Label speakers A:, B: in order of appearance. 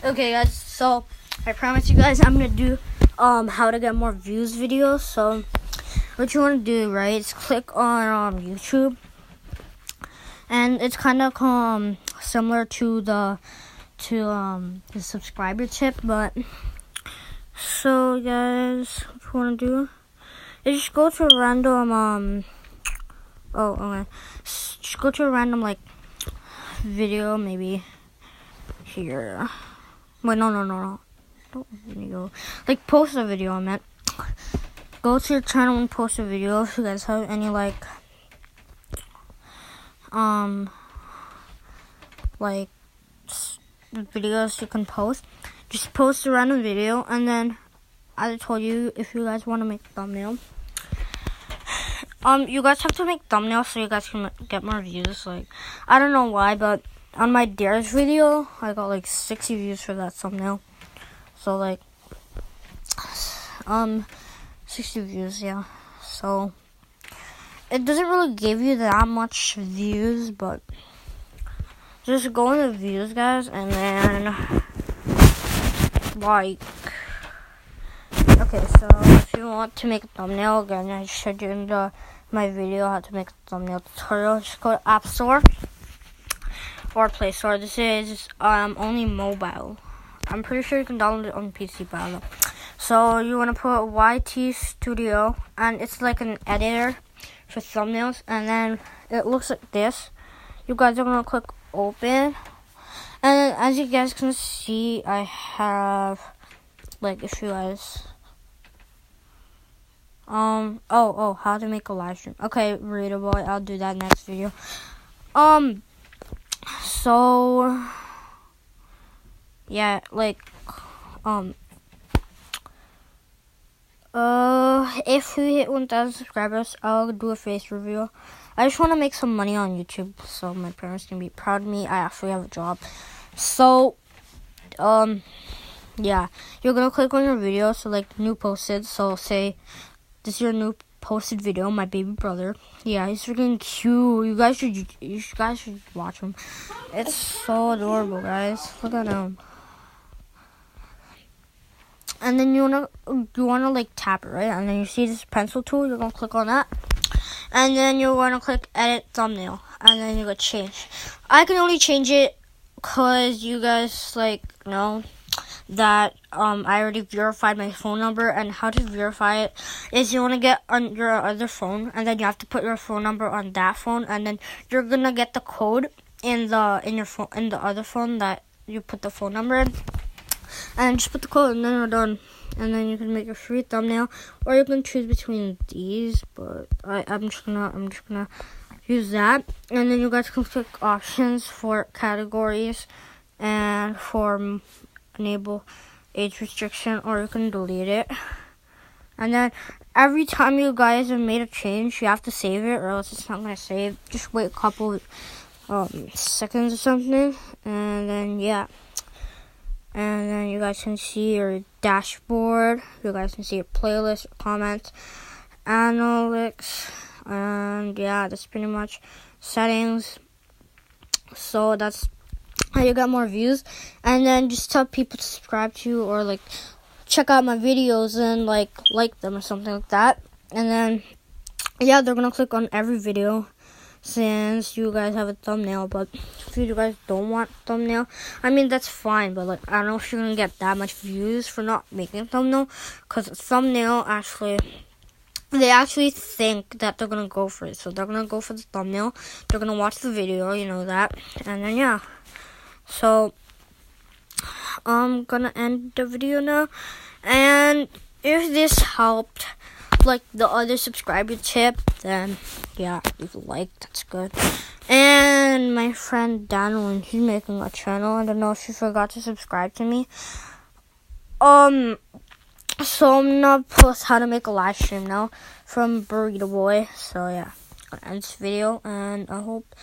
A: Okay, guys, so I promise you guys I'm gonna do how to get more views videos. So what you want to do, right, is click on YouTube, and it's kind of similar to the subscriber tip, but so guys, what you want to do is just go to a random just go to a random like video, maybe here. Wait, no. Don't video. Like, post a video, I meant. Go to your channel and post a video. If you guys have any, videos you can post. Just post a random video, and then, as I told you, if you guys want to make a thumbnail, you guys have to make thumbnails so you guys can get more views. Like, I don't know why, but on my Dares video, I got like 60 views for that thumbnail. So like, 60 views, yeah. So it doesn't really give you that much views, but just go in the views, guys, and then like, okay, so if you want to make a thumbnail, again, I showed you in my video how to make a thumbnail tutorial. Just go to App Store or Play Store. This is only mobile. I'm pretty sure you can download it on PC, but I don't know. So you want to put YT Studio, and it's like an editor for thumbnails, and then it looks like this. You guys are gonna click open, and then as you guys can see, I have like, if you guys how to make a live stream. Okay, readable. I'll do that next video. So yeah, like, if we hit 1,000 subscribers, I'll do a face reveal. I just want to make some money on YouTube, so my parents can be proud of me. I actually have a job. So, yeah, you're gonna click on your video, so like new posted. So say this is your new posted video, my baby brother. Yeah, he's freaking cute. You guys should watch him. It's so adorable, guys. Look at him. And then you wanna like tap it, right? And then you see this pencil tool. You're gonna click on that, and then you're gonna click edit thumbnail, and then you're gonna change. I can only change it because you guys know that I already verified my phone number. And how to verify it is you want to get on your other phone, and then you have to put your phone number on that phone, and then you're gonna get the code in the other phone that you put the phone number in, and just put the code, and then we're done. And then you can make a free thumbnail, or you can choose between these, but I'm just gonna use that. And then you guys can click options for categories and for enable age restriction, or you can delete it. And then every time you guys have made a change, you have to save it, or else it's not gonna save. Just wait a couple seconds or something, and then yeah. And then you guys can see your dashboard. You guys can see your playlist, your comments, analytics, and yeah, that's pretty much settings. So that's how you get more views. And then just tell people to subscribe to you, or like check out my videos and like them or something like that. And then yeah, they're gonna click on every video since you guys have a thumbnail. But if you guys don't want thumbnail, I mean, that's fine, but like, I don't know if you're gonna get that much views for not making a thumbnail, because thumbnail they actually think that they're gonna go for it, so they're gonna go for the thumbnail. They're gonna watch the video, you know that. And then yeah, so I'm gonna end the video now. And if this helped like the other subscriber tip, then yeah, leave a like, that's good. And my friend Daniel, he's making a channel. I don't know if you forgot to subscribe to me. So I'm gonna post how to make a live stream now from Burrito Boy. So yeah, I'm gonna end this video, and I hope